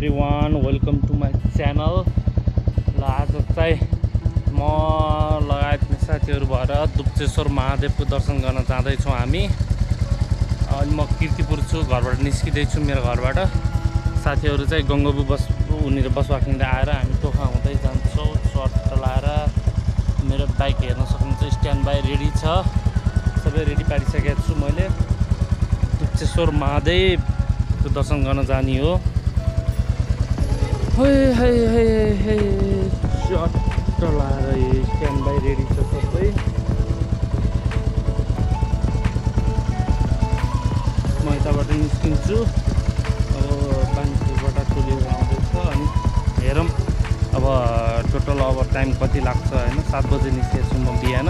Everyone, welcome to my channel. ल आज चाहिँ म लगायत साथीहरू भएर दुप्चेश्वर महादेवको दर्शन गर्न जाँदैछौँ हामी। अहिले म किर्तिपुर छु, घरबाट निस्किँदैछु मेरो घरबाट। साथीहरू चाहिँ गङ्गबु उनीहरू बसवाखिँदै आएर हामी टोखा हुँदै जान्छौँ सर्ट चलाएर। मेरो बाइक हेर्न सक्नुहुन्छ स्ट्यान्ड बाई रेडी छ, सबै रेडी पारिसकेको छु मैले। दुप्चेश्वर महादेवको दर्शन गर्न जाने हो। सर्ट चलाएर स्ट्यान्ड बाई रेडी छ सबै। म यताबाट निस्किन्छु, अब बाङ्कीबाट टोलीहरू आउँदैछ। अनि हेरौँ अब टोटल अब टाइम कति लाग्छ होइन। 7 बजे निस्केको छु म बिहान।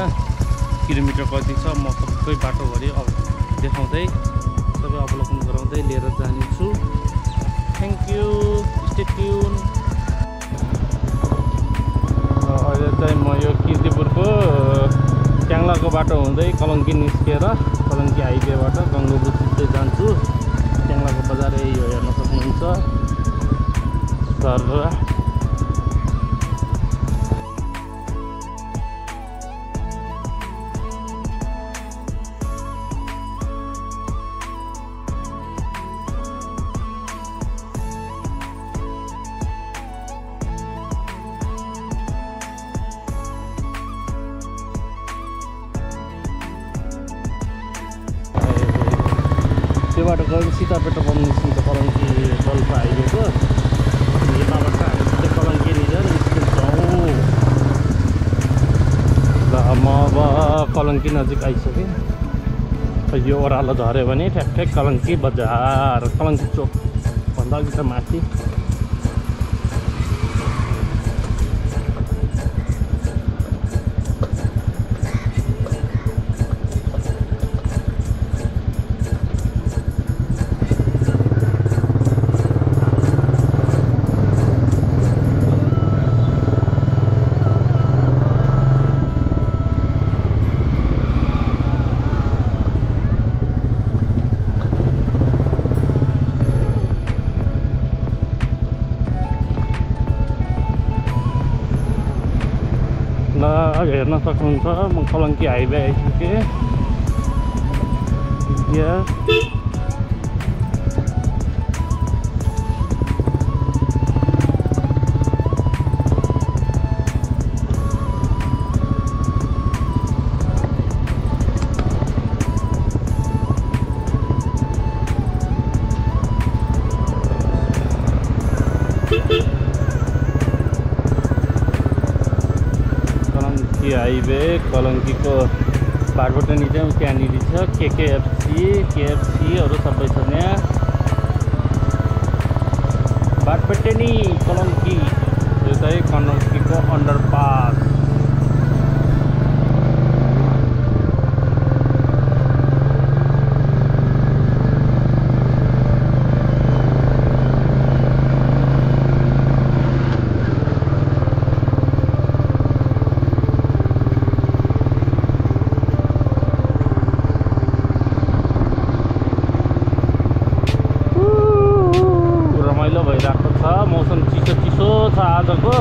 किलोमिटर कति छ म सबै बाटोभरि अब देखाउँदै सबै अवलोकन गराउँदै लिएर जानेछु। Thank you, stay tune. अहिले चाहिँ म यो किर्तिपुरको ट्याङ्लाको बाटो हुँदै कलङ्की निस्केर कलङ्की हाइवेबाट गङ्गबु सिधै जान्छु। ट्याङ्लाको बजार यही हो, हेर्न सक्नुहुन्छ सर। त्यो बाटो गएर सीता पेट्रोल पम्प निस्किन्छ कलङ्की बल्पा हाइवेको। यताबाट हामी सिधै कलङ्कीनिर निस्किन्छौँ। ल म अब कलङ्की नजिक आइसकेँ। यो ओह्रालो झऱ्यो भने ठ्याक्कै कलङ्की बजार, कलङ्की चोकभन्दा अलिक त माथि। हेर्न सक्नुहुन्छ म कलङ्की हाइवे आइसकेँ। हाइवे कलङ्कीको बाटोबाट नि चाहिँ त्यहाँनिर छ केएफसीहरू सबै छ यहाँ। बाटोपेटेनी कलङ्की, यो चाहिँ कलङ्कीको अन्डरपास। मौसम चिसो छ आजको।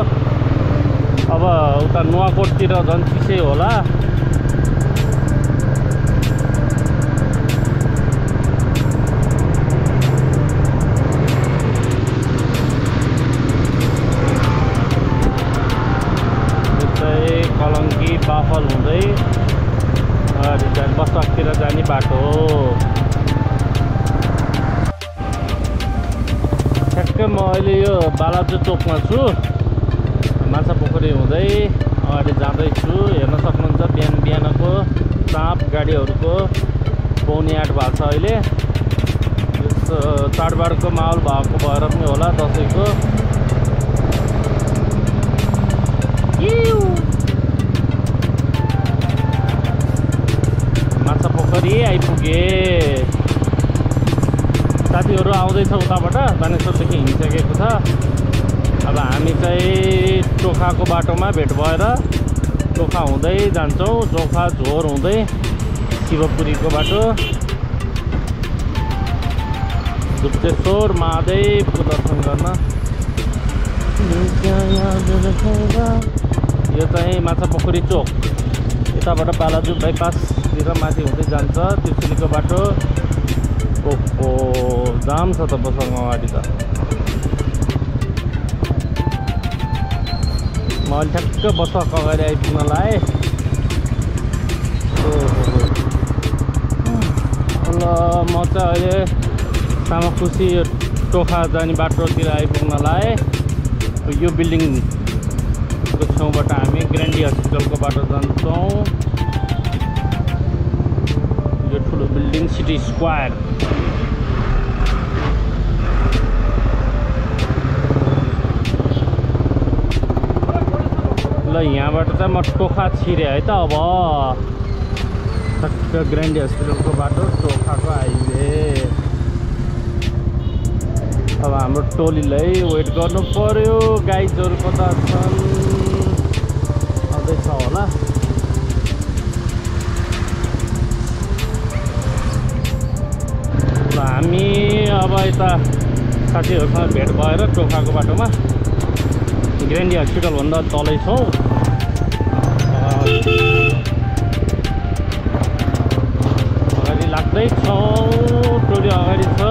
अब उता नुवाकोटतिर झन् चिसै होला। त्यस्तै कलङ्की बाफल हुँदै बसवाकतिर जाने बाटो हो। ठ्याक्कै म अहिले यो बालाजु चोकमा छु, माछा पोखरी हुँदै अगाडि जाँदैछु। हेर्न सक्नुहुन्छ बिहान बिहानको साँप गाडीहरूको पौनी 8 भएको छ अहिले। चाडबाडको माहौल भएको भएर पनि होला, दसैँको। माछा पोखरी आइपुगे। साथीहरू आउँदैछ उताबाट, बानेश्वरदेखि हिँडिसकेको छ। अब हामी चाहिँ टोखाको बाटोमा भेट भएर टोखा हुँदै जान्छौँ। टोखा झोर हुँदै शिवपुरीको बाटो। दुप्चेश्वर महादेवको दर्शन गर्न यो चाहिँ माछापोखरी चोक यताबाट बालाजु बाइपासतिर माथि हुँदै जान्छ त्रिशुलीको बाटो। ओहो जाम छ त बससँग अगाडि त। म अहिले ठ्याक्क बसको अगाडि आइपुग्न लाएँ। ल म चाहिँ अहिले सामाखुसी टोखा जाने बाटोतिर आइपुग्न लाएँ। यो बिल्डिङको छेउबाट हामी ग्रान्डी हस्पिटलको बाटो जान्छौँ। यो ठुलो बिल्डिङ सिटी स्क्वायर। ल यहाँबाट चाहिँ म टोखा छिरेँ है त। अब ठक्क ग्रान्डी हस्पिटलको बाटो टोखाको हाइवे। अब हाम्रो टोलीलाई वेट गर्नु पर्यो। गाइजहरू कता छन्? आउँदैछ होला। ल हामी अब यता साथीहरूसँग भेट भएर टोखाको बाटोमा ग्रान्डी हस्पिटलभन्दा तलै छौँ। अगाडि लाग्दैछौँ। टोली अगाडि छ।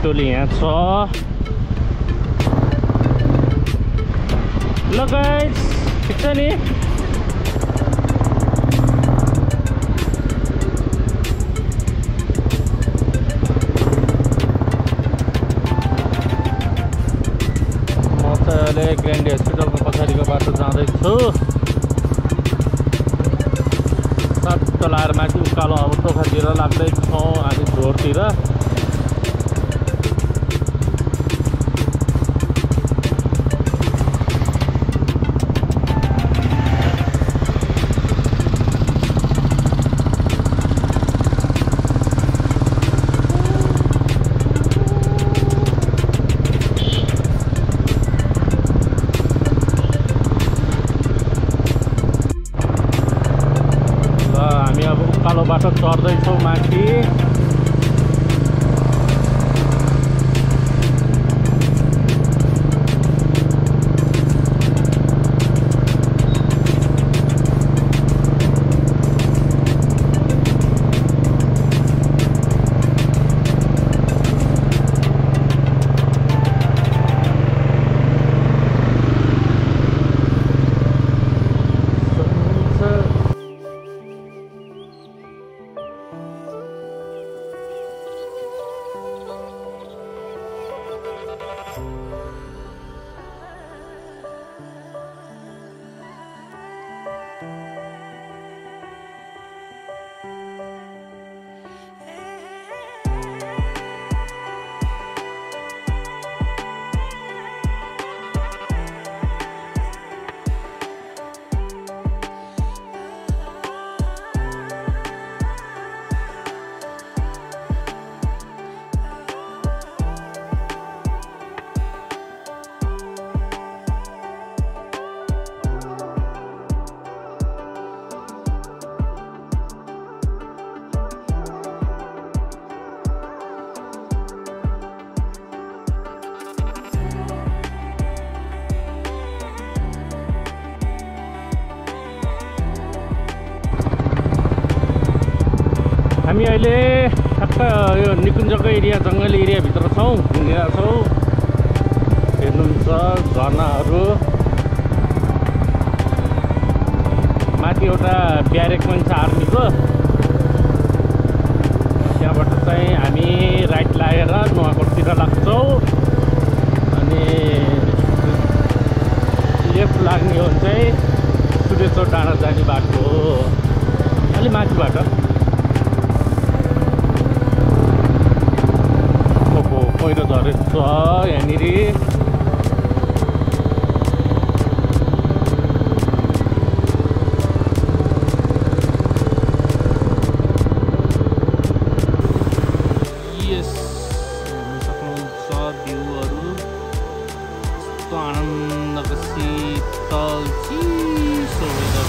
टोली यहाँ छ। ल गाइस ठिक छ नि? अहिले ग्रान्डी हस्पिटलको पछाडिको बाटो जाँदैछु। सट्ट लाएर माथि उकालो अब टोखातिर लाग्दैछौँ हामी झोरतिर। उकालो बाटो चढ्दैछौँ माथि। हामी अहिले ठ्याक्क यो निकुञ्जको एरिया जङ्गली एरियाभित्र छौँ। घुमिरहेको छौँ। हेर्नुहुन्छ झरनाहरू। माथि एउटा ब्यारेक पनि छ आर्मीको। त्यहाँबाट चाहिँ हामी राइट लागेर नुवाकोटतिर लाग्छौँ। अनि लेफ्ट लाग्ने हो भने चाहिँ सुरेश्वर डाँडा जाने बाटो हो। अलि माथिबाट पहिरो झरेको छ यहाँनिर। यस हेर्न सक्नुहुन्छ भ्यूहरू कस्तो आनन्दको शीतल चिसो वेदर।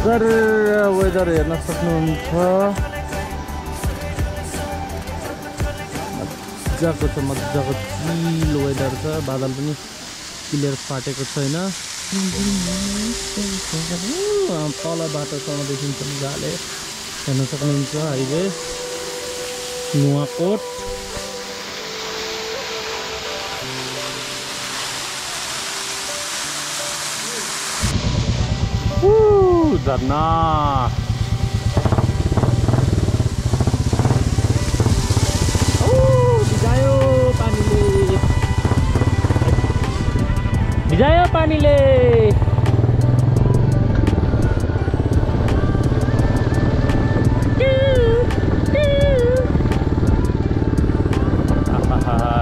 मज्जाको वेदर हेर्न सक्नुहुन्छ। मजाको छ, मजाको चिल वेदर छ। बादल पनि क्लियर फाटेको छैन। तल बाटोसम्म देखिन्छ मजाले हेर्न सक्नुहुन्छ। हाइवे नुवाकोट। झरना भिजायो पानीले।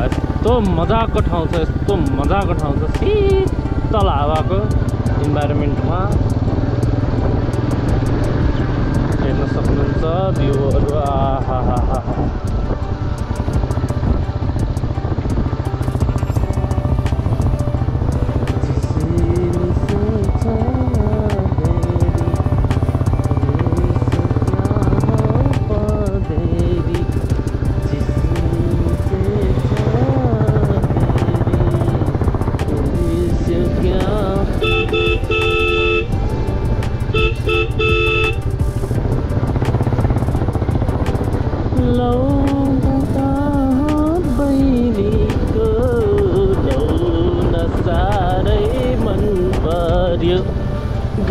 यस्तो मजाको ठाउँ छ, यस्तो मजाको ठाउँ छ। शीतल हावाको इन्भाइरोमेन्टमा हेर्न सक्नुहुन्छ भ्यूहरू। आहा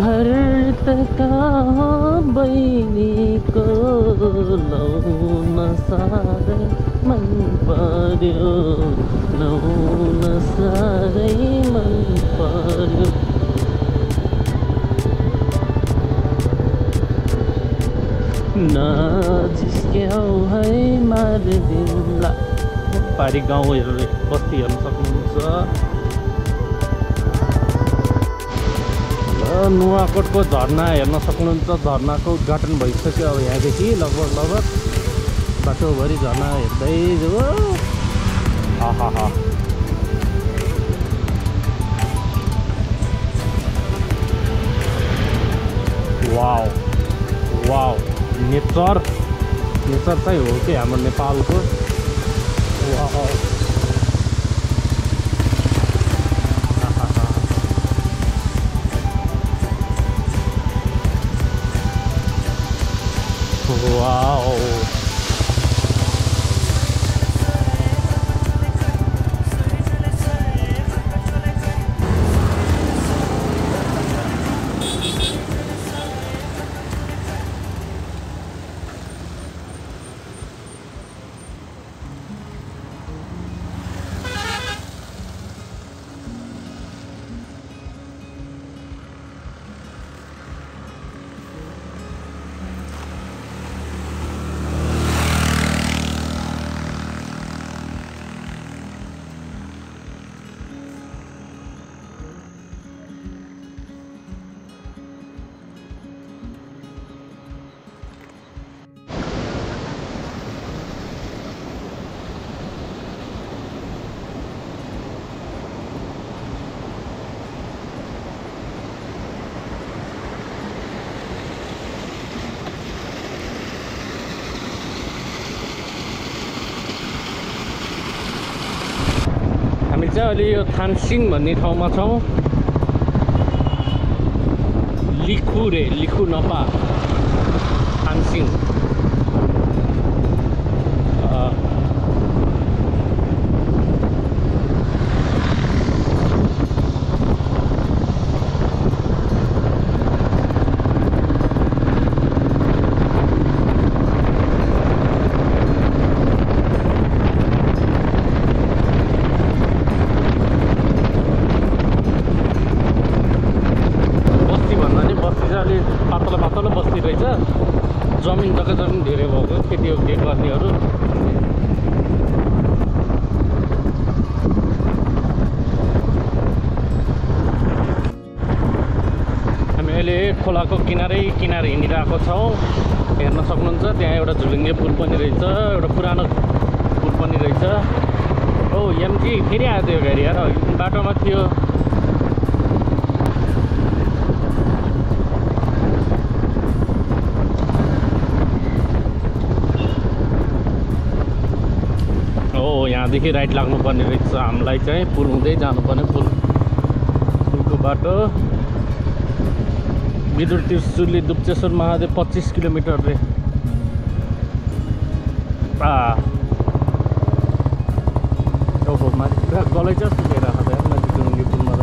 घर तक बहिनीको लाउन साह्रै मन पर्यो, लाउन साह्रै मन पर्यो। नजिस्क्याउ है मारिदिउँला। पहाडी गाउँहरू बस्ती हेर्न सक्नुहुन्छ। नुवाकोटको झरना हेर्न सक्नुहुन्छ। झरनाको उद्घाटन भइसक्यो अब यहाँदेखि लगभग बाटोभरि झरना हेर्दै जाऊ। आहा वाउ वाउ नेचर चाहिँ हो कि हाम्रो नेपालको। वाउ वाओ अहिले यो थानसिङ भन्ने ठाउँमा छौँ। लिखु नपा थानसिङ। पातलो बस्ती रहेछ। जमिन जग्गा जमिन धेरै भएको खेती गर्नेहरू। हामी अहिले खोलाको किनारै हिँडिरहेको छौँ। हेर्न सक्नुहुन्छ त्यहाँ एउटा झुलुङ्गे पुल पनि रहेछ, एउटा पुरानो पुल पनि रहेछ। ओ एमजी फेरि आयो त्यो गाडी यार, बाटोमा थियो। यहाँदेखि राइट लाग्नुपर्ने रहेछ हामीलाई चाहिँ। पुल हुँदै जानुपर्ने, पुलको बाटो। विदुर त्रिशुली दुप्चेश्वर महादेव 25 किलोमिटर रे। माथि पुरा गलैँचा सुकाइरहेको छ यार माथि टुङ्गी पुलमा त।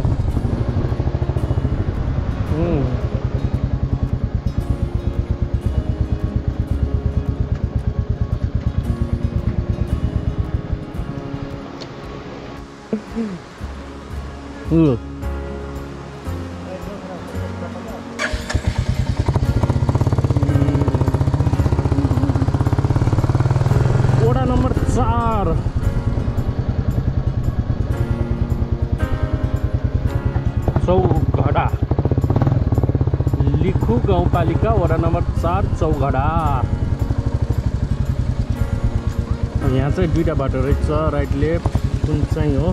वडा नम्बर 4 चौघडा, लिखु गाउँपालिका वडा नम्बर 4 चौघडा। यहाँ चाहिँ दुईटा बाटो रहेछ, राइट लेफ्ट। कुन चाहिँ हो?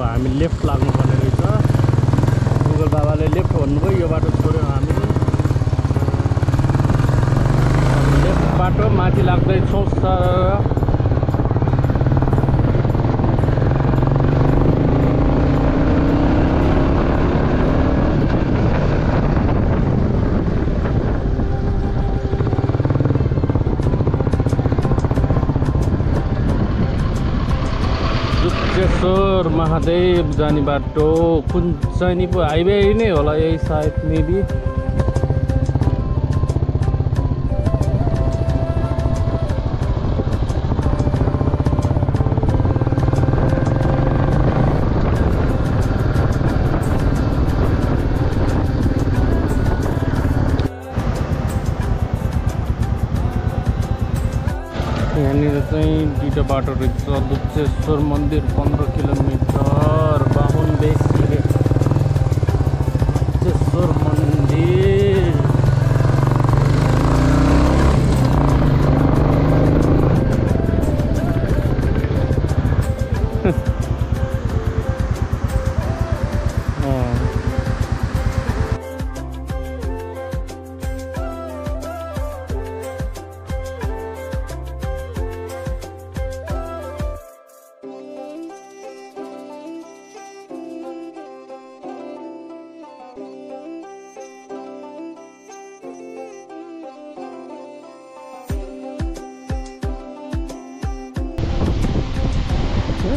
हामी लेफ्ट लाग्नुपर्ने रहेछ। गुगल बाबाले लेफ्ट भन्नुभयो, यो बाटो छोड्यो हामी। लेफ्ट बाटो माथि लाग्दैछौँ सर। दुप्चेश्वर महादेव जाने बाटो। कुन चाहिँ पो हाइवे नै होला यही सायद, मेबी। यहाँनिर चाहिँ दुईटा बाटो रहेछ। दुप्चेश्वर मन्दिर 15 किलोमिटर, बाहुन बेसी दुप्चेश्वर मन्दिर।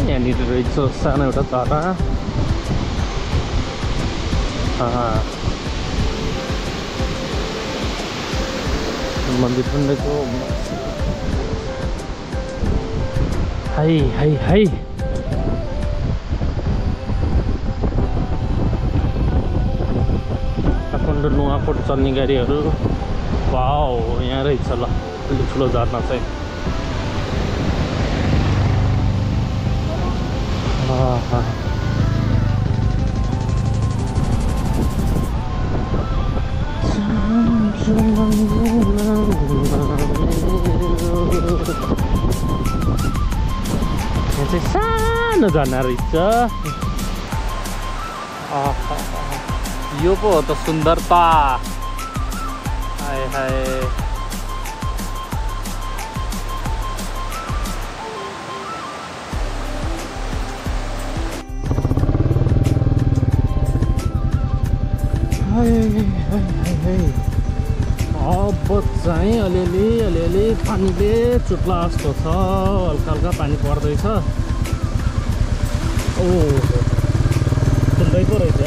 यहाँनिर रहेछ सानो एउटा चरा। मन्दिर पनि रहेछ। High high high. Kathmandu Nuwakot चल्ने गाडीहरू। वाउ, यहाँ रहेछ ल अलि ठुलो झर्ना चाहिँ। यहाँ चाहिँ सानो झर्ना रहेछ। यो पो हो त सुन्दरता। हाय हाय। अब चाहिँ अलिअलि पानीले चुट्ला जस्तो छ। हल्का हल्का पानी पर्दैछ। ओ सुन्दै पो रहेछ।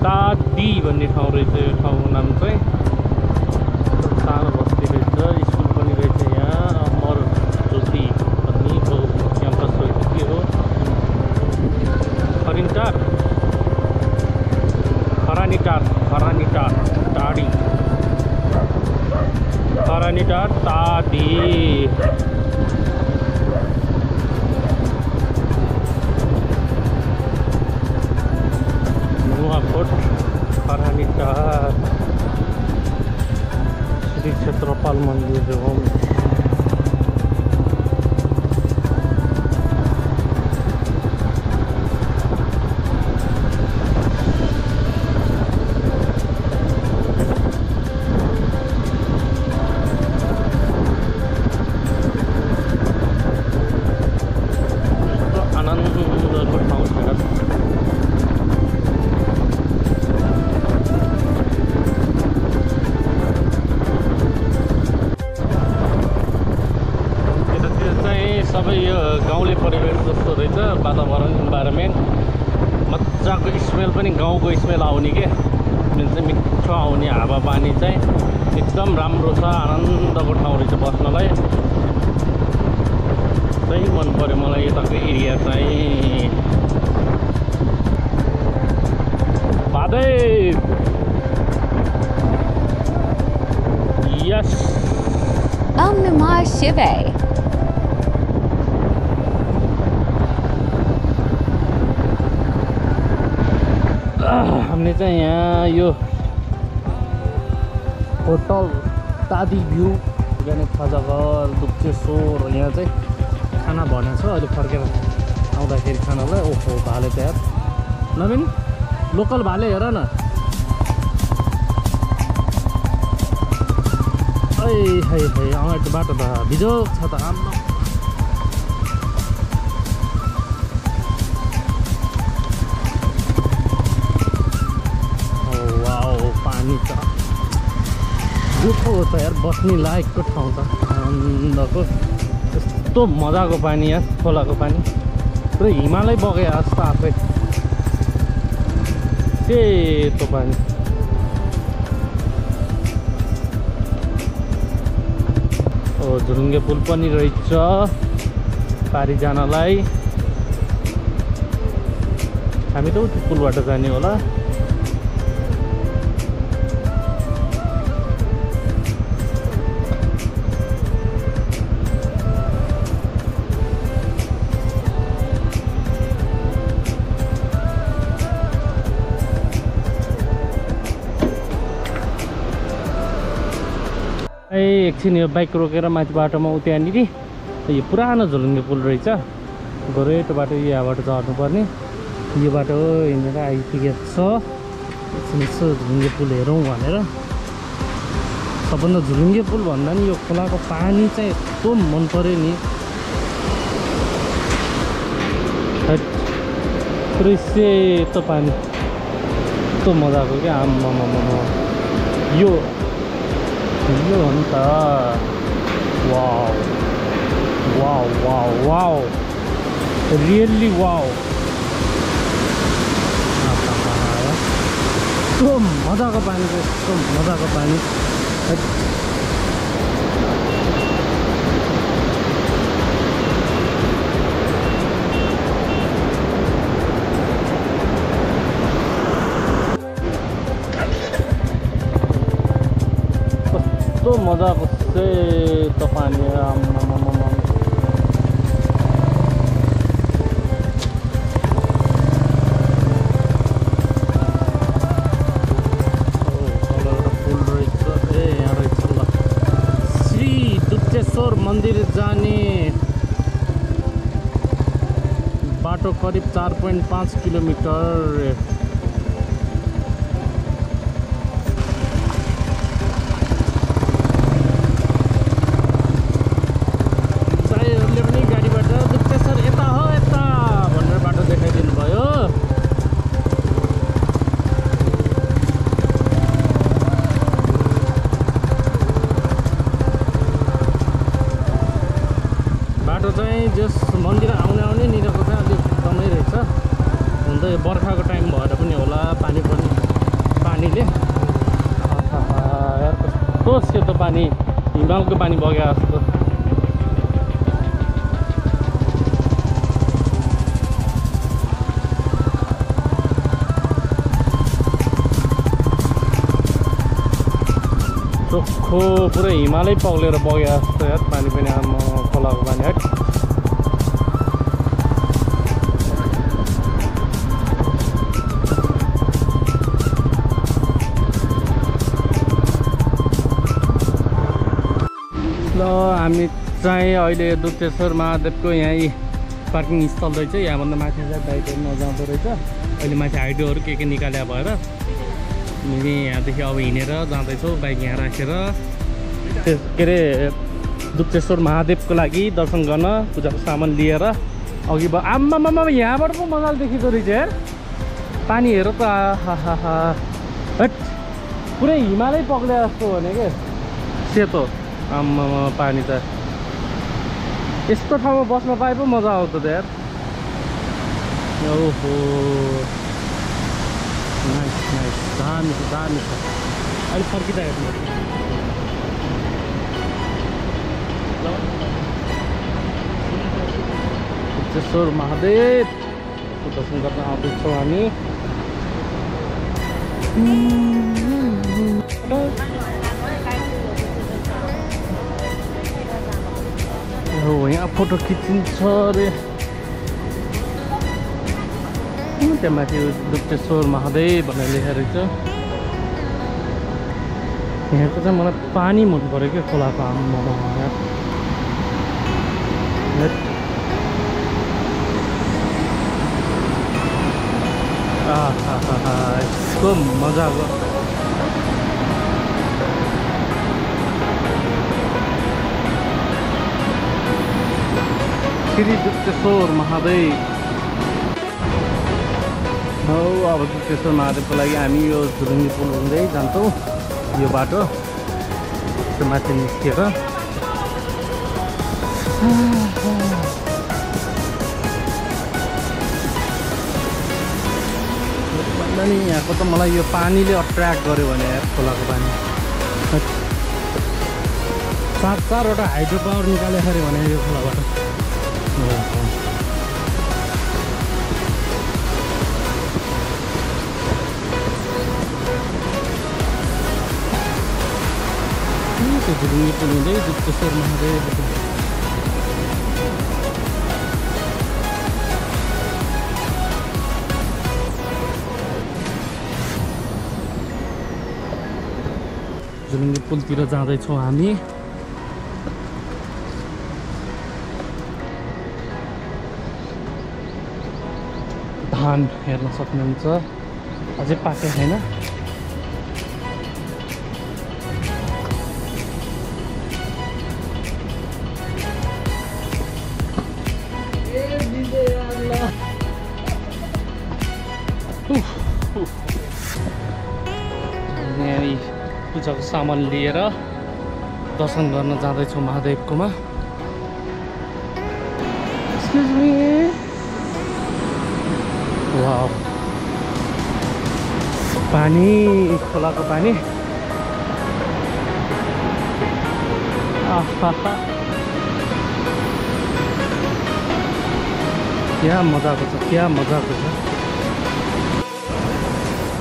तादी भन्ने ठाउँ रहेछ। यो ठाउँको नाम चाहिँ सानो बस्ती रहेछ। स्कुल पनि रहेछ यहाँ। अमर ज्योति भन्ने क्याम्पस रहेछ। के हो? फरिङटार खरानीटार टाढी नुवाकोट खरानीटार श्री क्षेत्रपाल मन्दिर हो। सबै यो गाउँले परिवेश जस्तो रहेछ वातावरण इन्भाइरोमेन्ट मजाको स्मेल पनि गाउँको स्मेल आउने के स्मेल चाहिँ मिठो आउने हावापानी चाहिँ एकदम राम्रो छ। आनन्दको ठाउँ रहेछ बस्नलाई चाहिँ मन पर्यो मलाई यताको एरिया चाहिँ। बाधै यस Om Namah Shivaya. हामीले चाहिँ यहाँ यो होटल तादी भ्यू अर्ग्यानिक खाजाघर दुप्चेश्वर यहाँ चाहिँ खाना भनेको छ। अहिले फर्केर आउँदाखेरि खानालाई ओहो भाले त यार नवीन लोकल भाले हेर न। ऐ है है अगाडि बाटो त बिजोग छ त आम्मा। पानी त दुःखो हो त यार बस्ने लायकको ठाउँ त आनन्दको यस्तो मजाको पानी यार खोलाको पानी पुरै हिमालय बगे जस्तो आफै सेतो पानी। ओ झुलुङ्गे पुल पनि रहेछ पारी जानलाई। हामी त उति पुलबाट जाने होला। एकछिन यो बाइक रोकेर माथि बाटोमा त्यहाँनिर यो पुरानो झुलुङ्गे पुल रहेछ गोरेटो बाटो यहाँबाट झर्नुपर्ने यो बाटो हिँडेर आइपुगेको छ। एकछिन यसो झुलुङ्गे पुल हेरौँ भनेर सबभन्दा झुलुङ्गे पुल भन्दा नि यो खोलाको पानी चाहिँ यस्तो मन पर्यो नि पुरै सेतो पानी यस्तो मजाको क्या आम्मामा यो यो हो नि त wow wow wow wow really wow यस्तो मजाको पानी छ यस्तो मजाको पानी। कस्तो मजाको सेतो पानी आम्मामामा। मन्दिर जाने बाटो करिब 4.5 किलोमिटर। साईहरूले पनि गाडीबाट दुप्चेश्वर यता हो यता भनेर बाटो देखाइदिनु भयो। बाटो चाहिँ जस मन्दिर आउने निरको चाहिँ अलिक कमै रहेछ। हुन त यो बर्खाको टाइम भएर पनि होला पानीले यार कस्तो सेतो पानी हिमालको पानी बग्या जस्तो। चोखो पुरै हिमालै पग्लेर बग्यो जस्तो यार पानी पनि आमा खोलाको पानी हट ल हामी चाहिँ अहिले दुप्तेश्वर महादेवको यहीँ पार्किङ स्थल रहेछ यहाँभन्दा माथि चाहिँ बाइकहरू नजाँदो रहेछ अहिले माथि हाइडोहरू के निकाले भएर हामी यहाँदेखि अब हिँडेर जाँदैछौँ बाइक यहाँ राखेर के अरे दुप्तेश्वर महादेवको लागि दर्शन गर्न पूजाको सामान लिएर अघि आम्मामा यहाँबाट पो मजाले देखिँदो रहेछ यार पानी हेर त आहा हट पुरै हिमालै पग्ले जस्तो भने के सेतो आम्मामा पानी त यस्तो ठाउँमा बस्न पाए पो मजा आउँछ त यार ओहो नाइस नाइस दामी छ अहिले फर्किँदा हेर्नु दुप्तेश्वर महादेवको दर्शन गर्न आउँदैछौँ हामी यहाँ फोटो खिचिन्छ अरे त्यहाँ माथि दुप्तेश्वर महादेव भनेर लेखेर रहेछ यहाँको चाहिँ मलाई पानी मन पऱ्यो क्या खोलाको आम्मा यसको मजाको श्री दुप्तेश्वर महादेव हो अब दुप्तेश्वर महादेवको लागि हामी यो झुलुङ्गी पुल हुँदै जान्छौँ यो बाटो त्यो माथि निस्किएर नि यहाँको त मलाई यो पानीले अट्र्याक्ट गर्यो भने खोलाको पानी 7-4वटा हाइड्रो पावर निकालेको अरे भने यो खोलाबाट झुलुङ्गी पुल हुँदै दुप्तेश्वर महादेव झुलुङ्गी पुलतिर जाँदैछौँ हामी धान हेर्न सक्नुहुन्छ अझै पाकेको छैन पूजाको सामान लिएर दर्शन गर्न जाँदैछौँ महादेवकोमा एक्सक्युज मी वाउ पानी खोलाको पानी क्या मजाको छ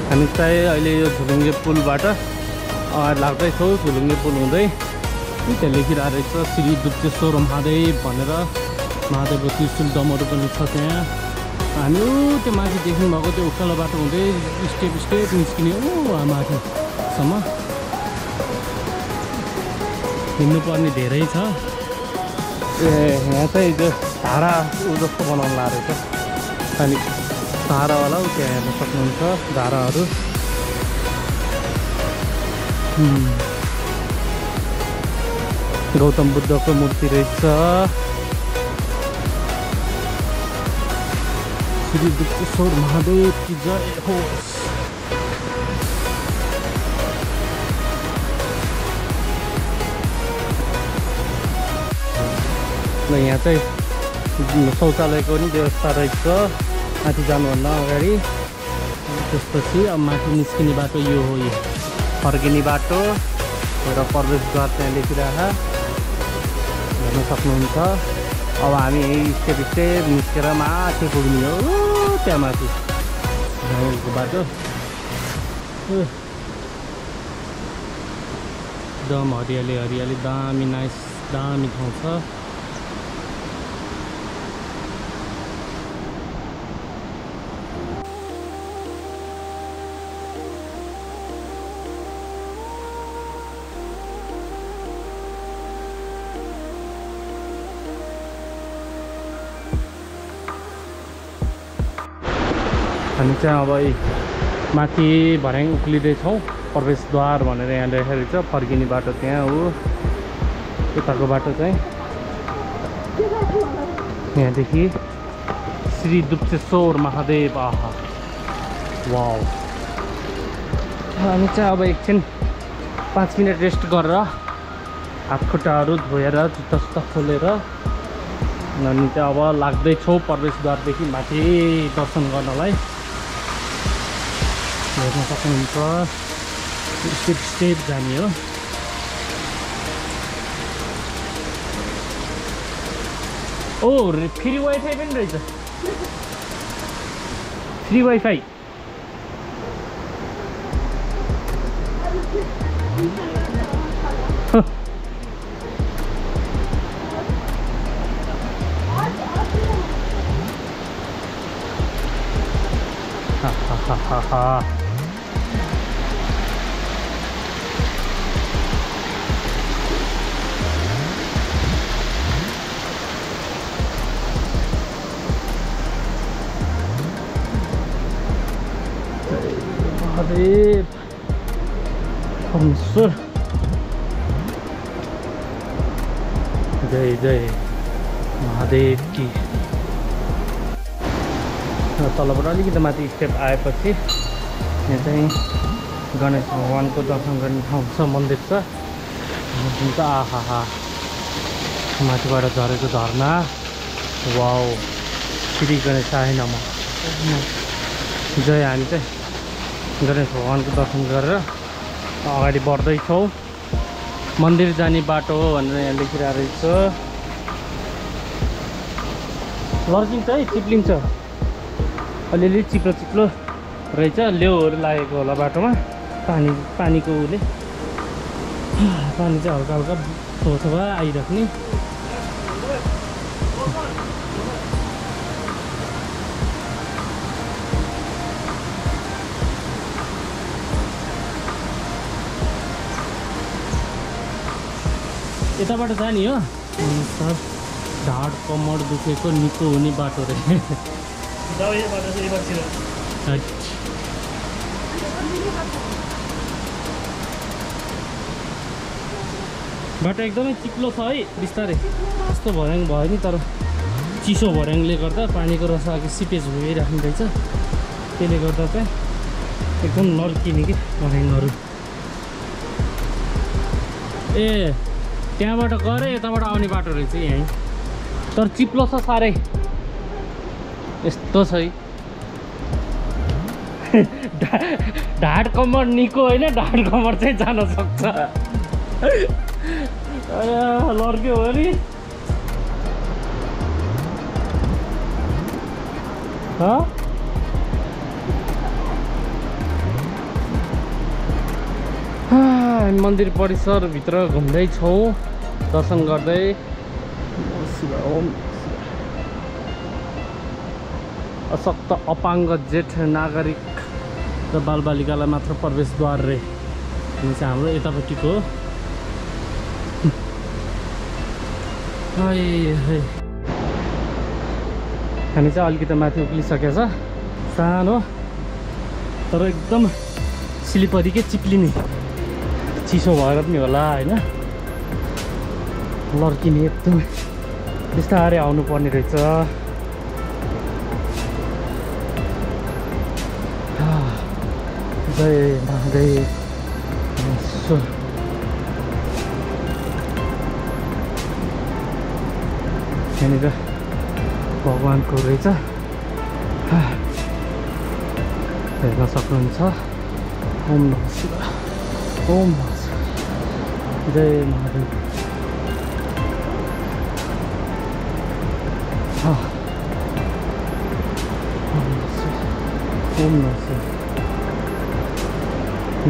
हामी चाहिँ अहिले यो झुलुङ्गे पुलबाट लाग्दैछौँ झुलुङ्गे पुल हुँदै त्यहाँ लेखिरहेको रहेछ श्री दुप्तेश्वर महादेव भनेर महादेवको त्रिशूल डमरू पनि छ त्यहाँ हामी त्यो माथि देख्नु भएको त्यो उकालो बाटो हुँदै स्टेप निस्किने माथिसम्म हिँड्नुपर्ने धेरै छ यहाँ चाहिँ त्यो धारा जस्तो बनाउनु लागेको रहेछ अनि धारावाला त्यहाँ हेर्न सक्नुहुन्छ धाराहरू गौतम बुद्धको मूर्ति रहेछ श्री दुप्तेश्वर महादेव की जय होस् यहाँ चाहिँ शौचालयको पनि व्यवस्था रहेछ माथि जानुभन्दा अगाडि त्यसपछि अब माथि निस्किने बाटो यो हो यो फर्किने बाटो र प्रवेशद्वार त्यहाँ लेखिरहेको हेर्न सक्नुहुन्छ अब हामी स्टेप निस्केर माथि पुग्ने हो त्यहाँ माथि बाटो एकदम हरियाली हरियाली दामी नाइस दामी ठाउँ छ। हामी चाहिँ अब माथि भर्याङ उक्लिँदैछौँ। प्रवेशद्वार भनेर यहाँ लेखेको छ। फर्किने बाटो त्यहाँ हो। यताको बाटो चाहिँ यहाँदेखि श्री दुप्चेश्वर महादेव। आहा वाउ। हामी चाहिँ अब एकछिन 5 मिनट रेस्ट गरेर हातखुट्टाहरू धोएर जुत्ता सुत्ता खोलेर अनि चाहिँ अब लाग्दैछौँ प्रवेशद्वारदेखि माथि दर्शन गर्नलाई। हेर्न सक्नुहुन्छ स्टेप स्टेप जाने हो। ओ फ्री वाइफाई पनि रहेछ। फ्री वाइफाई हा महादेव परमेश्वर जय जय महादेव की। तलबाट अलिकति माथि स्टेप आएपछि यहाँ चाहिँ गणेश भगवानको दर्शन गर्ने ठाउँ छ, मन्दिर छ। आहा माथिबाट झरेको झरना। वाउ श्री गणेशाय नमः। जय। हामी चाहिँ गणेश भगवानको दर्शन गरेर अगाडि बढ्दैछौँ। मन्दिर जाने बाटो हो भनेर यहाँ लेखिरहेको रहेछ। लर्किन्छ है, चिप्लिन्छ अलिअलि, चिप्लो चिप्लो रहेछ। लेउहरू लागेको होला बाटोमा, पानीको उसले। पानी चाहिँ हल्का हल्का थोथो भए आइराख्ने। यताबाट जाने हो। सर ढाड कमर दुखेको निको हुने बाटो रे। बाटो एकदमै चिप्लो छ है, बिस्तारै। यस्तो भर्याङ भयो नि, तर चिसो भर्याङले गर्दा पानीको रस आएको सिपेज भइराख्नु रहेछ। त्यसले गर्दा चाहिँ एकदम नर्किने कि भर्याङहरू। ए त्यहाँबाट गरे यताबाट आउने बाटो रहेछ यहीँ, तर चिप्लो छ साह्रै। यस्तो छ ढाड कमर निको होइन, ढाड कमर चाहिँ जान सक्छ। लड्क्यो हो नि। मन्दिर परिसरभित्र घुम्दैछौँ, दर्शन गर्दै। ओम अशक्त अपाङ्ग जेठ नागरिक र बालबालिकालाई मात्र प्रवेशद्वार रे। यो चाहिँ हाम्रो यतापट्टिको हो। हामी चाहिँ अलिकति माथि उक्लिसकेको छ। सानो तर एकदम स्लिपरी के चिप्लिने, चिसो भएर पनि होला होइन, लड्किने। एकदम बिस्तारै आउनु पर्ने रहेछ। जय महादेव। यहाँनिर भगवानको रहेछ, हेर्न सक्नुहुन्छ। ओम नमः शिवाय, ओम नमः शिवाय, जय महादेव। ओम नमः शिवाय,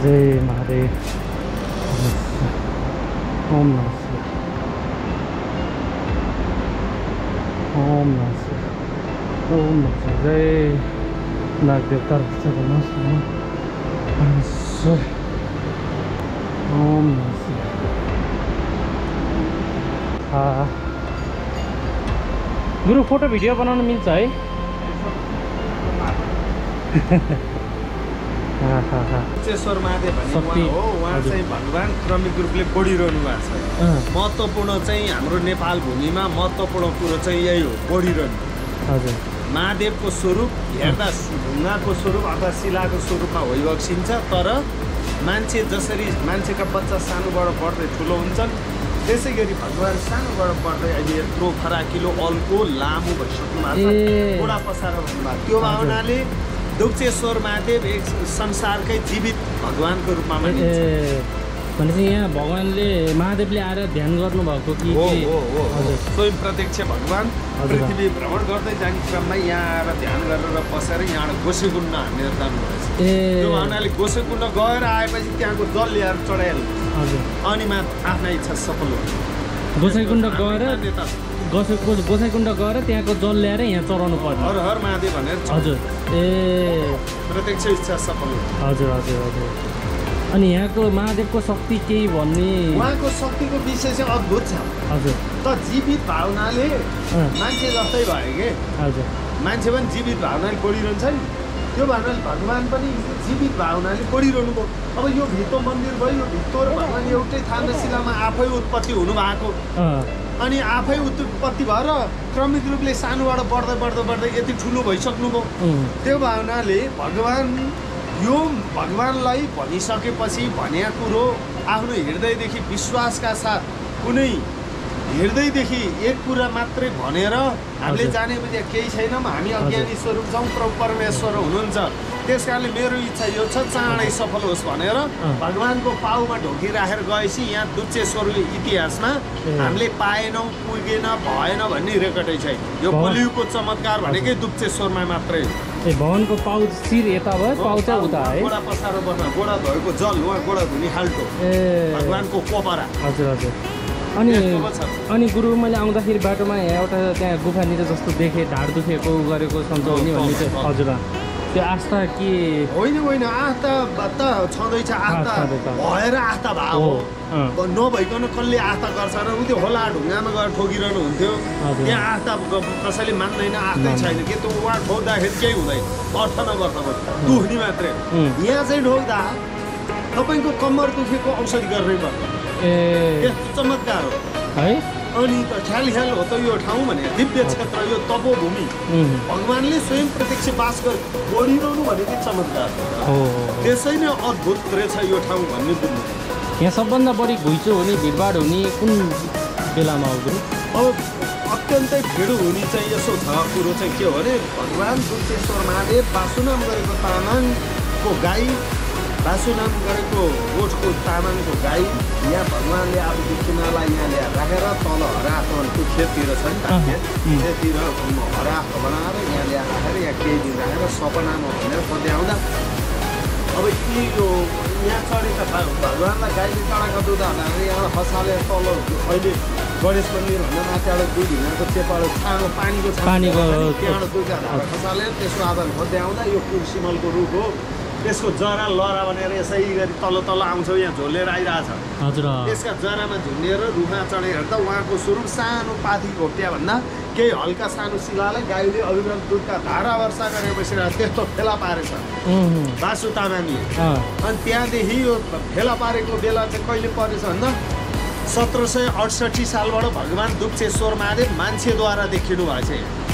जय महादेव। ओम नमः शिवाय ओम नमः शिवाय ओम नमः शिवाय जय नाग देवता रक्षा गर्नुहोस् परमेश्वर ओम नमः शिवाय गुरु फोटो भिडियो बनाउन मिल्छ है दुप्चेश्वर महादेव भन्ने हो उहाँ चाहिँ भगवान क्रमिक रूपले बढिरहनु भएको छ महत्त्वपूर्ण चाहिँ हाम्रो नेपाल भूमिमा महत्त्वपूर्ण कुरो चाहिँ यही हो बढिरहनु हजुर महादेवको स्वरूप हेर्दा ढुङ्गाको स्वरूप अथवा शिलाको स्वरूपमा होइबक्सिन्छ तर मान्छे जसरी मान्छेका बच्चा सानोबाट बढ्दै ठुलो हुन्छन् त्यसै गरी भगवान सानोबाट बढ्दै अहिले यत्रो फराकिलो अल्को लामो भइसक्नु भएको छ बुढा पसार भन्नुभएको त्यो भावनाले दुप्चेश्वर महादेव एक संसारकै जीवित भगवानको रूपमा मानिन्छ भनेपछि यहाँ भगवानले महादेवले आएर ध्यान गर्नुभएको कि हो स्वयं प्रत्यक्ष भगवान पृथ्वी भ्रमण गर्दै जाने क्रममा यहाँ आएर ध्यान गरेर बसेर यहाँबाट गोसेकुण्ड हानेर जानुभएछ त्यो भावनाले गोसेकुण्ड गएर आएपछि त्यहाँको जल ल्याएर चढाइहाल्नु अनि आफ्ना इच्छा सफल हुन्छ गोसाइकुण्ड गएर गोसाइकुण्ड गएर त्यहाँको जल ल्याएर यहाँ चढाउनु पर्छ हर हर महादेव भनेर हजुर प्रत्यक्ष इच्छा सफल हुन्छ हजुर हजुर हजुर अनि यहाँको महादेवको शक्ति केही भन्ने उहाँको शक्तिको विषय चाहिँ अद्भुत छ हजुर त जीवित भावनाले मान्छे जस्तै भयो के हजुर मान्छे पनि जीवित भावनाले बढिरहन्छ नि त्यो भावनाले भगवान पनि जीवित भावनाले बढिरहनु भयो अब यो भित्तो मन्दिर भयो यो भित्तो र भगवान एउटै थान र शिलामा आफै उत्पत्ति हुनुभएको अनि आफै उत्पत्ति भएर क्रमिक रूपले सानोबाट बढ्दै बढ्दै बढ्दै यति ठुलो भइसक्नुभयो त्यो भावनाले भगवान यो भगवानलाई भनिसकेपछि भनेको कुरो आफ्नो हृदयदेखि विश्वासका साथ कुनै हृदयदेखि एक कुरा मात्रै भनेर हामीले जानेपछि केही छैनौँ हामी अज्ञानी स्वरूप छौँ प्रभु परमेश्वर हुनुहुन्छ त्यस कारणले मेरो इच्छा यो छ चाँडै सफल होस् भनेर भगवानको पाउमा ढोकिराखेर गएपछि यहाँ दुप्चेश्वरको इतिहासमा हामीले पाएनौँ पुगेन भएन भन्ने रेकर्डै छैन यो बलिउडको चमत्कार भनेकै दुप्चेश्वरमा मात्रै हो भवनको पाउ शिर यता भयो पाउ चाहिँ उता है गोडा पसारो बस्न गोडा भएको जल उहाँ गोडा धुनी खाल्टो भगवानको कोपरा हजुर हजुर अनि गुरु मैले आउँदाखेरि बाटोमा यहाँ एउटा त्यहाँ गुफानिर जस्तो देखेँ ढाड दुखेको गरेको सम्झाउने भन्ने चाहिँ हजुर त्यो आस्था के होइन आस्था त छँदैछ आस्था भएर आस्था भाव हो नभइकन कसले आस्था गर्छ र त्यो होला ढुङ्गामा गएर ठोकिरहनु हुन्थ्यो त्यहाँ आस्था कसैले मान्दैन आस्थै छैन के त्यो उहाँ ठोक्दाखेरि केही हुँदैन अर्थ नगर्छ दुख्ने मात्रै यहाँ चाहिँ ठोक्दा तपाईँको कम्मर दुखेको औषधि गर्नै पर्छ त्यस्तो चमत्कार हो है अनि त ख्याल हो त यो ठाउँ भने दिव्य क्षेत्र यो तपोभूमि भगवानले स्वयं प्रत्यक्ष बास गरिरहनु भनेकै चमत्कार हो त्यसै नै अद्भुत रहेछ यो ठाउँ भन्ने बुझ्नु यहाँ सबभन्दा बढी घुइँचो हुने भिडभाड हुने कुन बेलामा हो गुरु अब अत्यन्तै भिड हुने चाहिँ यसो छ कुरो चाहिँ के हो भने भगवान दुप्चेश्वर महादेव बासुनाम गरेको तामाङको गाई बासुनाम गरेको गोठको तामाङको गाई यहाँ भगवानले अब दक्षिणालाई यहाँ ल्याएर राखेर तल हराएको खेततिर छ नि त खेततिर हराएको बनाएर यहाँ ल्याएर राखेर यहाँ केही दिन राखेर सपनामा भनेर पत्याउँदा अब यो यहाँ चढेका भगवानलाई गाईले चढाएको दुधहरूलाई यहाँ खसालेर तल अहिले गणेश मन्दिरभन्दा माथिबाट दुई ढिङ्गाको चेपाबाट सानो पानीको त्यहाँबाट दुधहरू खसालेर त्यसको आधार पत्याउँदा यो कुर्सिमलको रुख हो त्यसको जरा लरा भनेर यसै गरी तल तल आउँछ यहाँ झोलेर आइरहेछ हजुर त्यसका जरामा झुन्डिएर रुखमा चढेर हेर्दा उहाँको स्वरूप सानो पाथी घोप्ट्या भन्दा केही हल्का सानो शिलालाई गाईले अविरत दुधका धारा वर्षा गरेर बसिरहेको त्यस्तो फेला पारेछ बासु तामाङले अनि त्यहाँदेखि यो फेला पारेको बेला चाहिँ कहिले परेछ भन्दा 1768 सालबाट भगवान दुप्चेश्वर महादेव मान्छेद्वारा देखिनु भएछ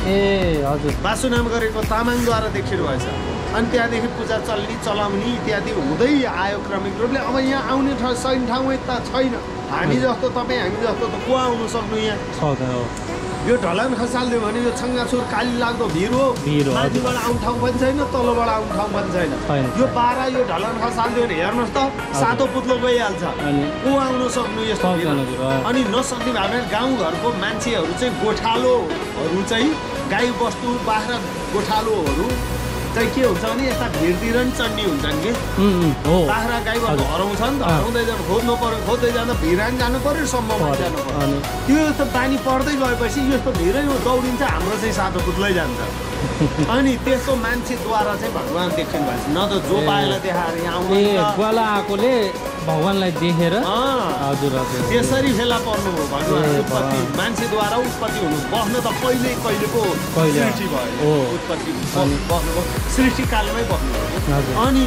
ए हजुर बासुनाम गरेको तामाङद्वारा देखिनु भएछ अनि त्यहाँदेखि पूजा चलाउने इत्यादि हुँदै आयो क्रमिक रूपले अब यहाँ आउने सही ठाउँ त छैन हामी जस्तो तपाईँ हामी जस्तो त को आउनु सक्नु यहाँ यो ढलान खसालिदियो भने यो छङ्गाछुर काली लाग्दो भिर हो माथिबाट आउने ठाउँ पनि छैन तलबाट आउने ठाउँ पनि छैन यो बाह्र यो ढलान खसालिदियो भने हेर्नुहोस् त सातो पुत्लो गइहाल्छ को आउनु सक्नु यस्तो अनि नसक्ने भए भने गाउँघरको मान्छेहरू चाहिँ गोठालोहरू चाहिँ गाई बस्तु बाख्रा गोठालोहरू चाहिँ के हुन्छ भने यता भिरतिर नि चढ्ने हुन्छन् कि हो बाख्रा गाईहरू हराउँछ नि त हराउँदै जानु खोज्नु पर्यो खोज्दै जाँदा भिरान जानु पर्यो सम्ममा जानु पर्यो त्यो त बानी पर्दै गएपछि यस्तो भिरै दौडिन्छ हाम्रो चाहिँ सातो पुत्लै जान्छ अनि त्यस्तो मान्छेद्वारा चाहिँ भगवान् देख्छन् भन्छ न त जो पाएला देखाएर यहाँ आउनु ग्वाला आएकोले भगवान्लाई देखेर हजुर हजुर त्यसरी फेला पर्नु हो भगवान् उत्पत्ति मान्छेद्वारा उत्पत्ति हुनु बस्न त कहिलेको सृष्टि भयो उत्पत्ति बस्नुभयो सृष्टिकालमै बस्नु अनि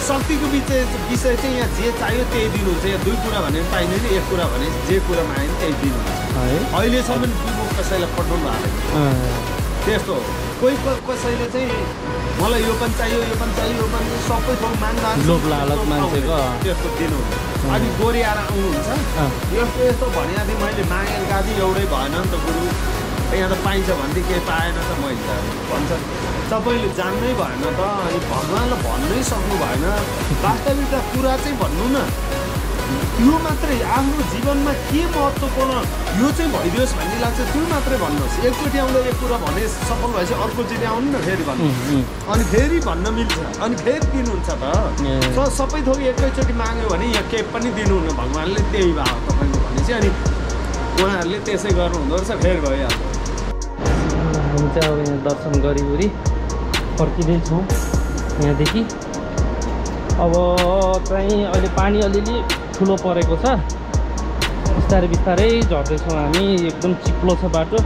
शक्तिको विषय चाहिँ यहाँ जे चाहियो त्यही दिनुहुन्छ यहाँ दुई कुरा भने पाइँदैन एक कुरा भने जे कुरा माग्यो नि त्यही दिनुहुन्छ अहिलेसम्म विमुख कसैलाई पठाउनु भएको त्यस्तो कोही कसैले चाहिँ मलाई यो पनि चाहियो यो पनि चाहियो यो पनि सबै थोक माग्दा लोभ लालच मान्छेको त्यस्तो दिनुहुन्छ अनि गोरियाएर आउनुहुन्छ यस्तो यस्तो भने थिएँ मैले मागेर गएको थिएँ एउटै भएन नि त गुरु यहाँ त पाइन्छ भन्दै केही पाएन त मैले भन्छ तपाईँले जान्नै भएन त अनि भगवान्लाई भन्नै सक्नु भएन वास्तविकता कुरा चाहिँ भन्नु न त्यो मात्रै आफ्नो जीवनमा के महत्त्वपूर्ण यो चाहिँ भइदियोस् भन्ने लाग्छ त्यो मात्रै भन्नुहोस् एकचोटि आउँदा एक कुरा भने सफल भएपछि अर्कोचोटि आउनु न फेरि भन्नु अनि फेरि भन्न मिल्छ अनि फेरि दिनुहुन्छ त सबै थोक एकैचोटि माग्यो भने यहाँ केही पनि दिनुहुन्न भगवान्ले त्यही भयो तपाईँको भनेपछि अनि उहाँहरूले त्यसै गर्नुहुँदो रहेछ फेरि भइहाल्छ हामी चाहिँ अब यहाँ दर्शन गरिवरी फर्किँदैछौँ यहाँदेखि अब चाहिँ अहिले पानी अलिअलि ठुलो परेको छ बिस्तारै बिस्तारै झर्दैछौँ हामी एकदम चिप्लो छ बाटो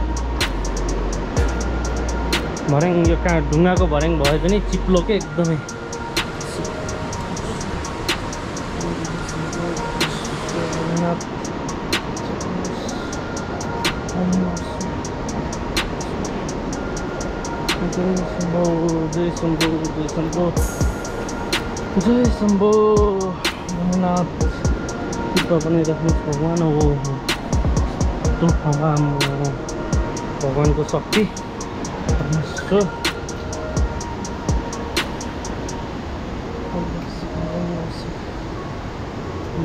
भर्याङ यो कहाँ ढुङ्गाको भर्याङ भए पनि चिप्लोकै एकदमै जय शम्भो जय शम्भो जय शम्भो भोलेनाथ कृपा पनि राख्नुहोस् भगवान् हो त्यो ठाउँमा भगवान्को शक्ति परमेश्वर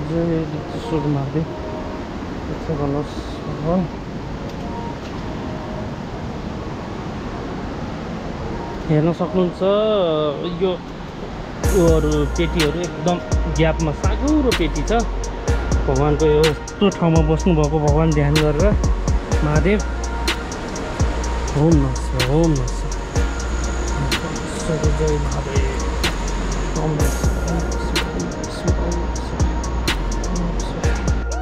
जय ईश्वर महादेव त्यसो भन्नुहोस् भगवान् हेर्न सक्नुहुन्छ यो पेटीहरू एकदम ग्यापमा साँगुरो पेटी छ भगवान्को यस्तो ठाउँमा बस्नुभएको भगवान् ध्यान गरेर महादेव ओम नमः ओम नमः जय महादेव ओम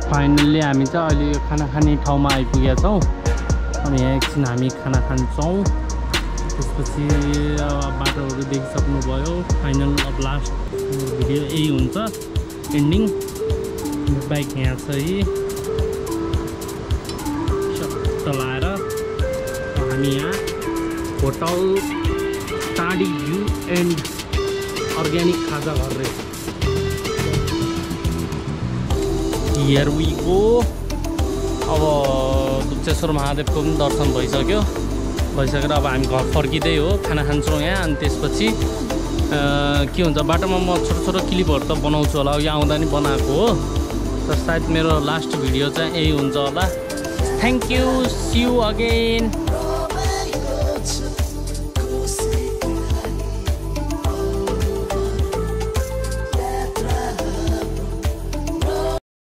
फाइनल्ली हामी चाहिँ अहिले खाना खाने ठाउँमा आइपुगेका छौँ अब यहाँ एकछिन हामी खाना खान्छौँ त्यसपछि बाटोहरू देखिसक्नुभयो फाइनल अब लास्ट भिडियो यही हुन्छ एन्डिङ बाइक यहाँ छ है चलाएर हामी यहाँ hotel Tadi view and organic खाजा घर रहेछ हियर वी गो अब दुप्चेश्वर महादेवको पनि दर्शन भइसकेर अब हामी घर फर्किँदै हो खाना खान्छौँ यहाँ अनि त्यसपछि के हुन्छ बाटोमा म छोटो छोटो क्लिपहरू त बनाउँछु होला यो आउँदा नि बनाएको हो तर सायद मेरो लास्ट भिडियो चाहिँ यही हुन्छ होला thank you see you again